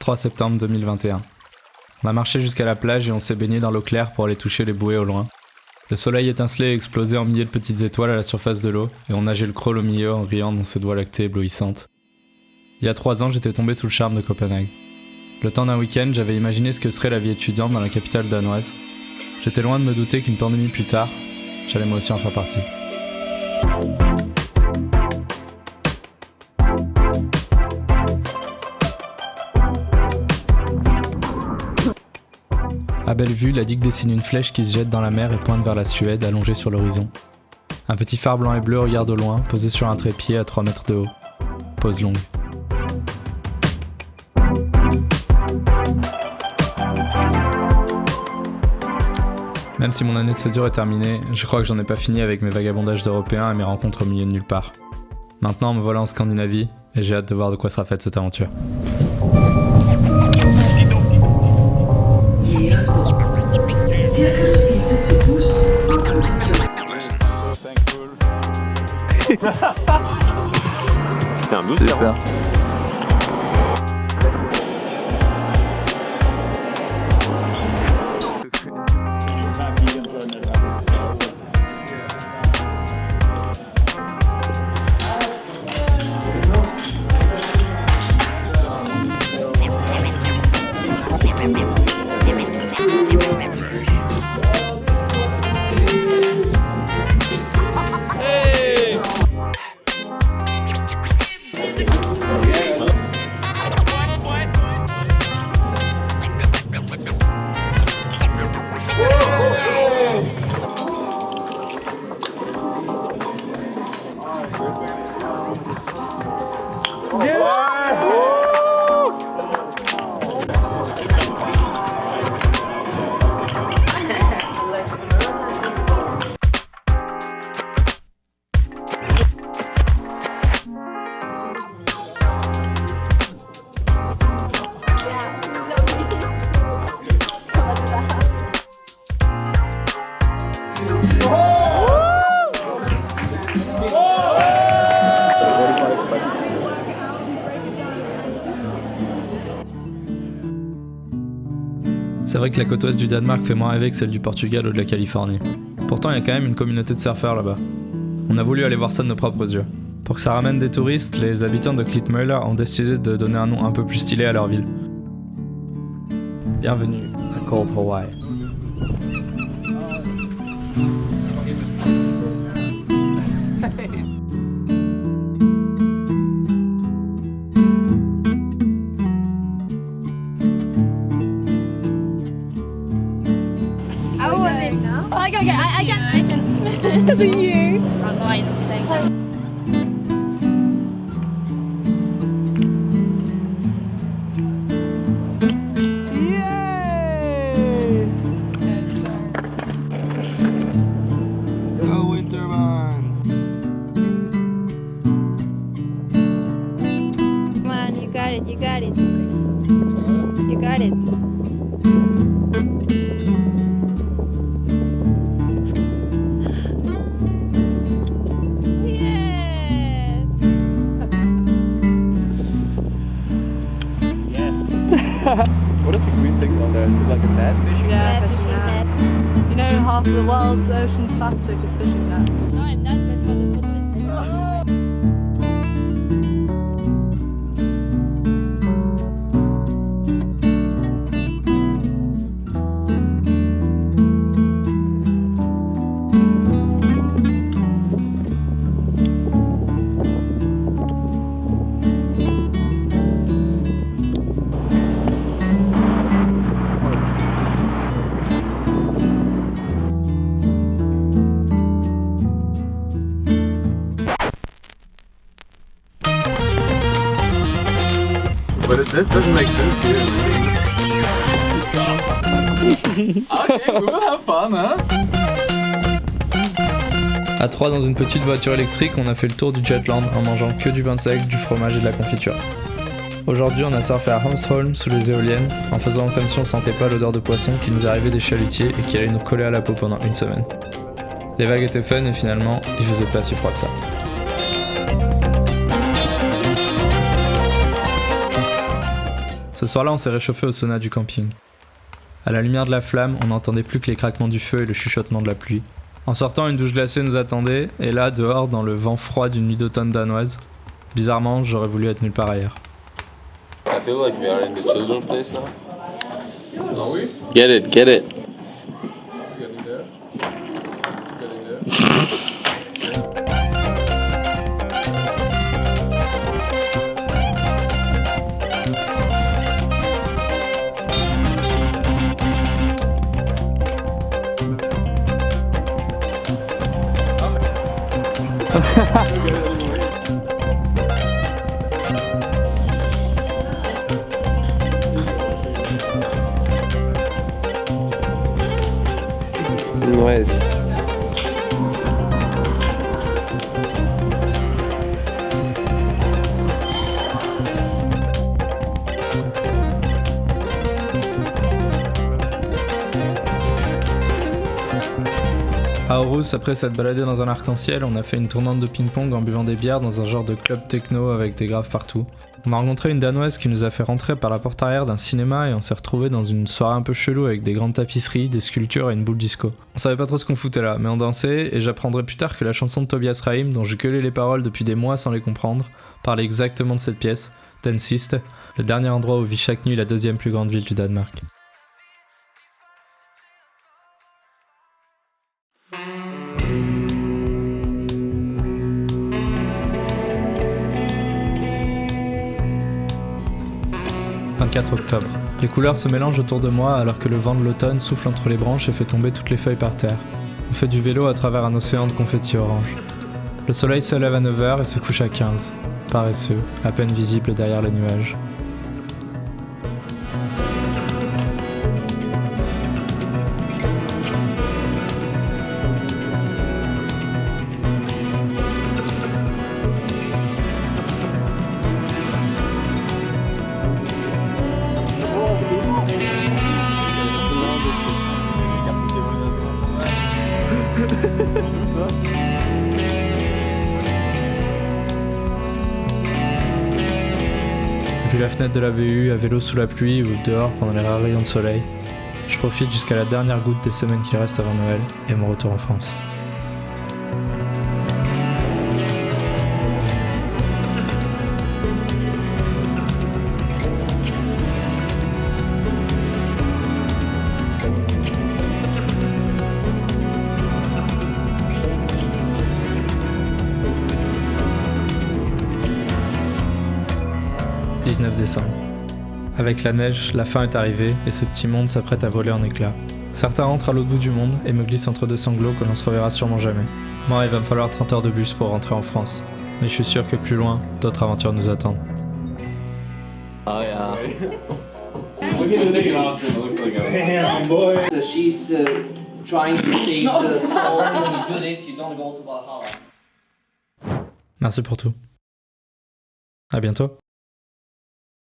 3 septembre 2021. On a marché jusqu'à la plage et on s'est baigné dans l'eau claire pour aller toucher les bouées au loin. Le soleil étincelait et explosait en milliers de petites étoiles à la surface de l'eau et on nageait le crawl au milieu en riant dans ses doigts lactés éblouissantes. Il y a 3 ans, j'étais tombé sous le charme de Copenhague. Le temps d'un week-end, j'avais imaginé ce que serait la vie étudiante dans la capitale danoise. J'étais loin de me douter qu'une pandémie plus tard, j'allais moi aussi en faire partie. À belle vue, la digue dessine une flèche qui se jette dans la mer et pointe vers la Suède, allongée sur l'horizon. Un petit phare blanc et bleu regarde au loin, posé sur un trépied à 3 mètres de haut. Pause longue. Même si mon année de césure est terminée, je crois que j'en ai pas fini avec mes vagabondages européens et mes rencontres au milieu de nulle part. Maintenant, me voilà en Scandinavie, et j'ai hâte de voir de quoi sera faite cette aventure. C'est un booster. Super. C'est vrai que la côte ouest du Danemark fait moins rêver que celle du Portugal ou de la Californie. Pourtant, il y a quand même une communauté de surfeurs là-bas. On a voulu aller voir ça de nos propres yeux. Pour que ça ramène des touristes, les habitants de Klitmøller ont décidé de donner un nom un peu plus stylé à leur ville. Bienvenue à Cold Hawaii. How was it? Okay, I can. See you. Online. Thanks. Yay! Go Wintermans! Come on, you got it. You got it. You got it. What is the green thing on there? Is it like a net? Fishing Yeah, net? fishing nets. You know, half of the world's ocean plastic is fishing nets. No, I'm not, but for the photo it's better. But this doesn't make sense here. Okay, we will have fun, huh? À 3 dans une petite voiture électrique, on a fait le tour du Jutland en mangeant que du pain sec, du fromage et de la confiture. Aujourd'hui, on a surfé à Hanstholm sous les éoliennes, en faisant comme si on sentait pas l'odeur de poisson qui nous arrivait des chalutiers et qui allait nous coller à la peau pendant une semaine. Les vagues étaient fun et finalement, il faisait pas si froid que ça. Ce soir-là, on s'est réchauffé au sauna du camping. À la lumière de la flamme, on n'entendait plus que les craquements du feu et le chuchotement de la pluie. En sortant, une douche glacée nous attendait, et là, dehors, dans le vent froid d'une nuit d'automne danoise, bizarrement, j'aurais voulu être nulle part ailleurs. I feel like we are in the children's place now. Are we? Get it, get it. Getting there. Getting there. Nice. À Aarhus, après s'être baladé dans un arc-en-ciel, on a fait une tournante de ping-pong en buvant des bières dans un genre de club techno avec des graves partout. On a rencontré une Danoise qui nous a fait rentrer par la porte arrière d'un cinéma et on s'est retrouvé dans une soirée un peu chelou avec des grandes tapisseries, des sculptures et une boule disco. On savait pas trop ce qu'on foutait là, mais on dansait et j'apprendrai plus tard que la chanson de Tobias Rahim, dont je gueulais les paroles depuis des mois sans les comprendre, parlait exactement de cette pièce, Dansist, le dernier endroit où vit chaque nuit la deuxième plus grande ville du Danemark. « 24 octobre. Les couleurs se mélangent autour de moi alors que le vent de l'automne souffle entre les branches et fait tomber toutes les feuilles par terre. On fait du vélo à travers un océan de confettis orange. Le soleil se lève à 9h et se couche à 15, paresseux, à peine visible derrière les nuages. Depuis la fenêtre de la BU, à vélo sous la pluie ou dehors pendant les rares rayons de soleil, je profite jusqu'à la dernière goutte des semaines qui restent avant Noël et mon retour en France. « 19 décembre. Avec la neige, la fin est arrivée et ce petit monde s'apprête à voler en éclats. Certains rentrent à l'autre bout du monde et me glissent entre deux sanglots que l'on se reverra sûrement jamais. Moi, il va me falloir 30 heures de bus pour rentrer en France. Mais je suis sûr que plus loin, d'autres aventures nous attendent. Oh yeah. We can take it off. It looks like a damn boy. So she's trying to save the soul. When you do this, you don't go to Valhalla. Merci pour tout. À bientôt.